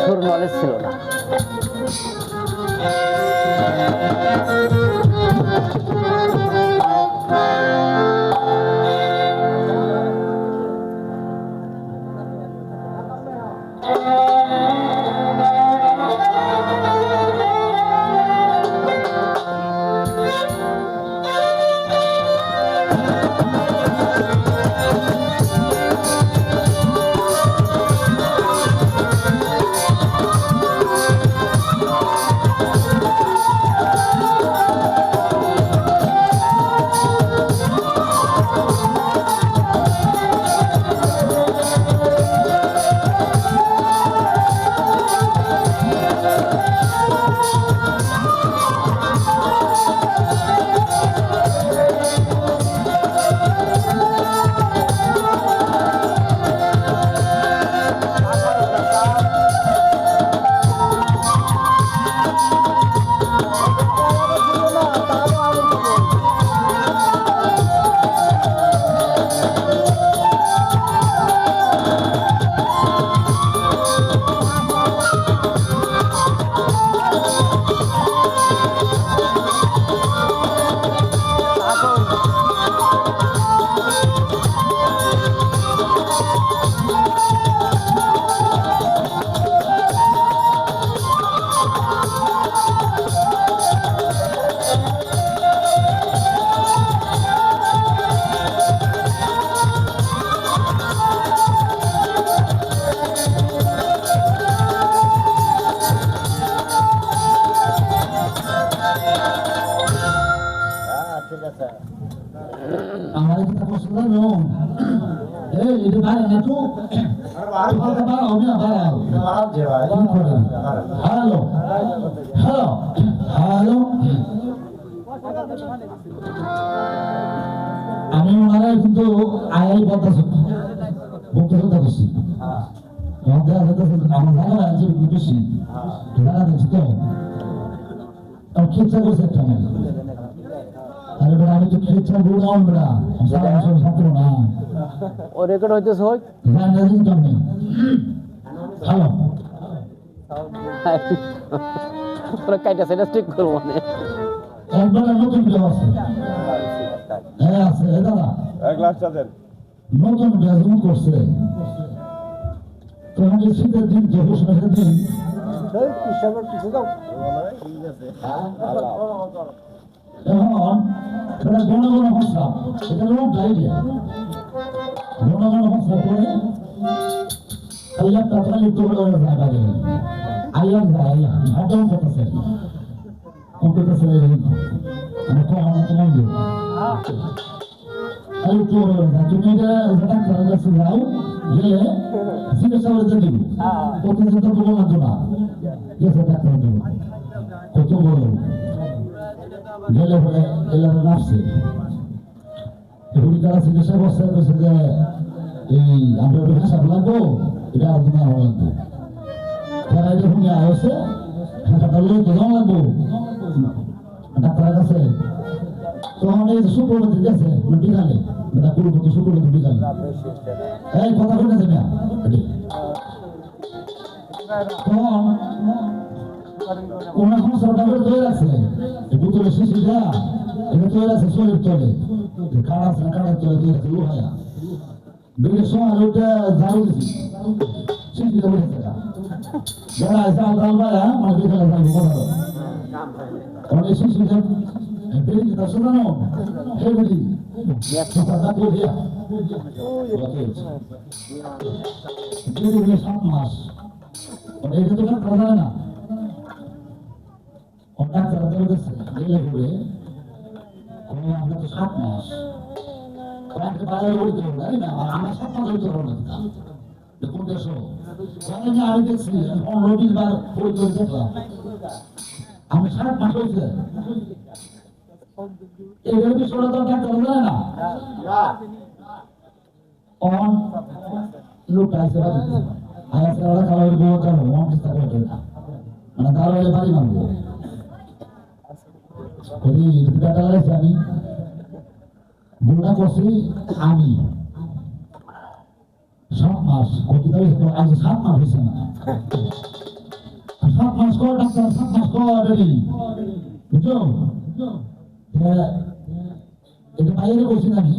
সুর নলেজ ছিল না। আমার এটা পছন্দ নয় এই এটা ভাই না তো আর কথা বাড়াও না বাড়াও হ্যালো হ্যালো হ্যালো আমি ওনারা কিন্তু আয়াই বলতেছি বক্তব্য করছি আমার জানা আছে বেশি জানা দেখছি তো খেচা করছে একটা আরে বড় আমি তো খেচা বললাম বড় সারা ছাত্র না ও রেকর্ড হইতেছে হয় জানা দিন তুমি হ্যালো পুরো কাইটা সেটা ঠিক করব মানে একবার নতুন কেউ আছে হ্যাঁ আছে দাদা এক লাখ চাঁদের নতুন গ্রাজুয়েট করছে তোমাকে শীতের দিন যে ঘোষণার দিন এখন এটা ঘন ঘন ভাষা এটা লোক গাইবে ঘন ঘন ভাষা করে আল্লাহ তাআলা একটু করে জায়গা দেন আল্লাহ আল্লাহ ভালো করতেছে করতেছে আমি কোন তোমার দিই আরে তো তুমি এটা জানা করে যাচ্ছে যাও গেলে জিজ্ঞাসা করে দিবি প্রতিদিন তো বলবো না গেছে ডাক্তার দেবো কত বড় গেলে পরে এলাকা নাচছে এগুলি তারা চিকিৎসা করছে বলছে যে এই আমরা একটু হিসাব লাগবো এটা আর দিন আমার লাগবো তারা যখন আসছে হাঁটাটা লোক কেমন লাগবো ডাক্তারের কাছে তখন এই শুক্রবতী গেছে বিকালে এটা পূর্ববর্তী শুক্রবতী বিকালে এই কথা শুনেছে না তখন ওনার সংসারটা করে তৈরি আছে বুতলে শিশুটা এটা তৈরি আছে শরীর তলে কাড়া আছে কাড়ার তলে তৈরি আছে লোহায়া বেরিয়ে সময় ওটা ঝাড়ু দিছি শিশুটা বলেছে যারা আছে আলতাল ভাইয়া মানে বিকালে যাবো কথা অনেক শিশুটা বেরিয়ে যেতে শোনানো হে বুঝি কথা বলিয়া 7 মাস এটা তো কথা না ডাক্তার বলেছে গেলে পরে আমরা তো 7 মাস কয়েকটা বাইরে বলতে পারি না আমরা 7 মাস হইতে পারবো না কোন দেশ আমি দেখছি 15-20 বার বই করে দেখলাম আমি 7 মাস হয়েছে এগুলো বিষয়টা তো ডাক্তার জানে না অন লোক আছে আয়াস করা খাওয়ার বউ কেন অন চেষ্টা করে মানে তার বাড়ি মানবো ওই ডাটা লাগাইছি আমি গুণা করছি আমি 7 মাস কবিতা আজ 7 মাস হয়েছে না 7 মাস পর ডাক্তার 7 মাস পর রেডি বুঝছো হ্যাঁ এটা বাইরে বলছি না আমি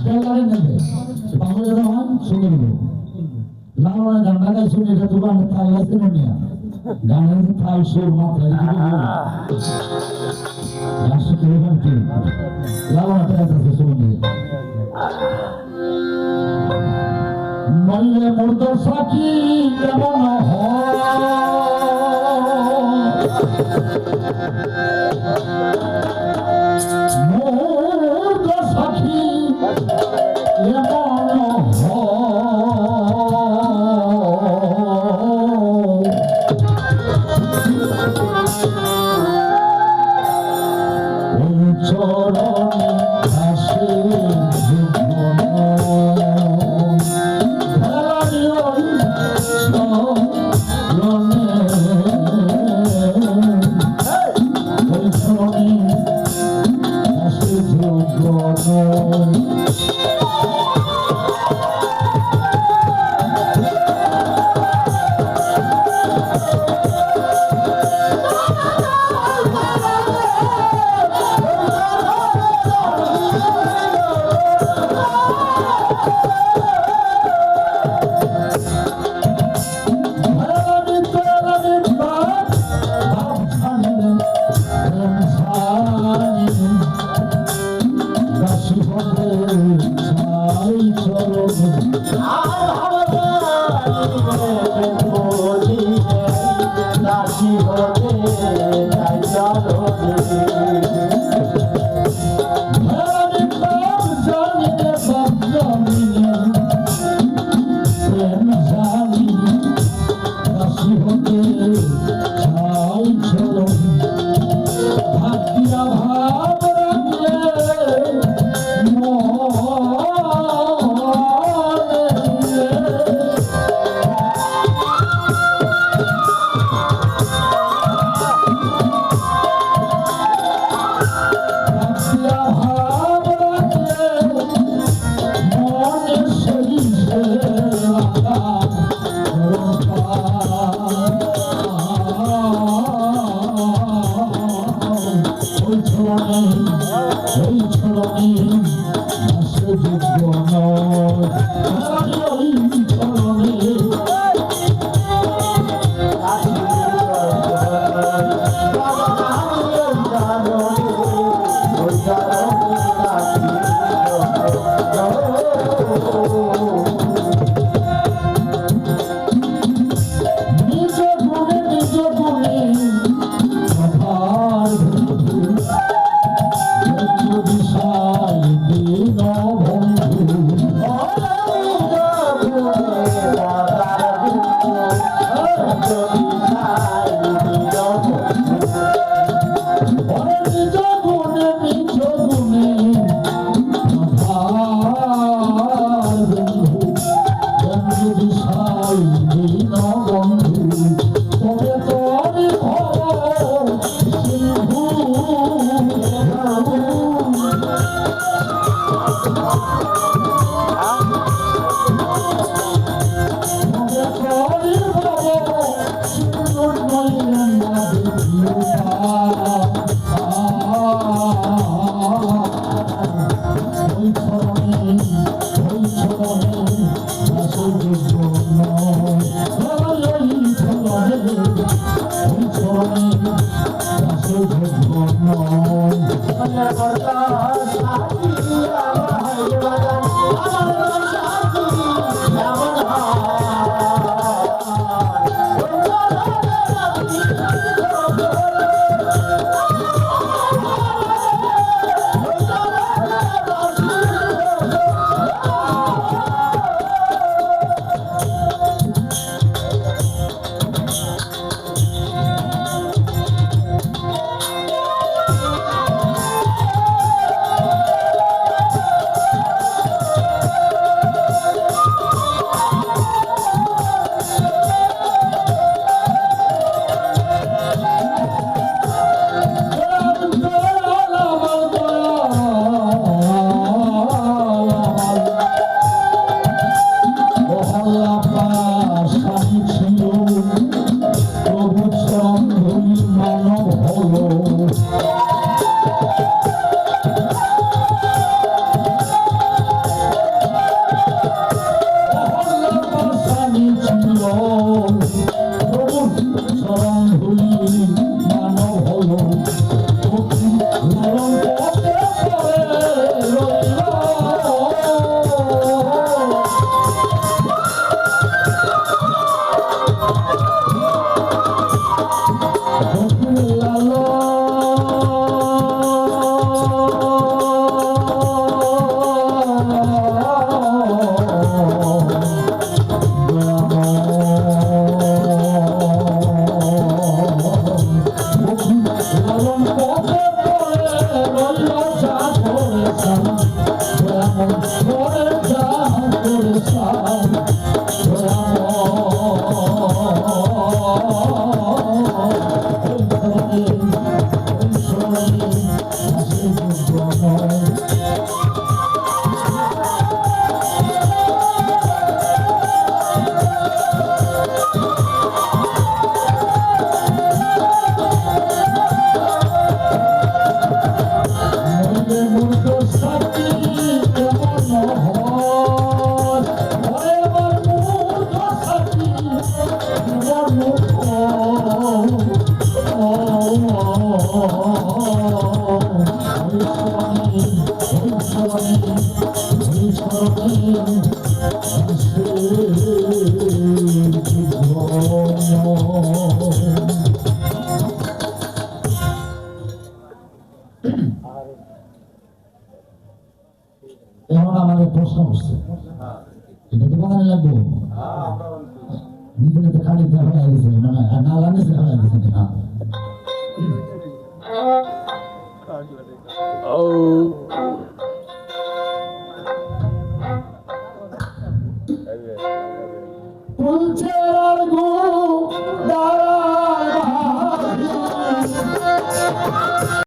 বেলারে নেবে বাংলা রহমান শুনে নেব লালনা গানটা গাই শুনে এটা দোকান তাল লাগছে না গানের তাল সুর মাত্রা গান শুনতে হবে কি লালনা গাইতেছে শুনে মল্লে মুর্দ সাকি কেমন মুর্দ সাকি কেমন চরণে আসে এখন আমাদের প্রশ্ন উঠছে, এটা তো বানানো লাগবো, নিজের তো খালি দেখা গেছে, মানে না লাগে দেখা গেছে না। ও ফুলছেড়ার গো দাঁড়া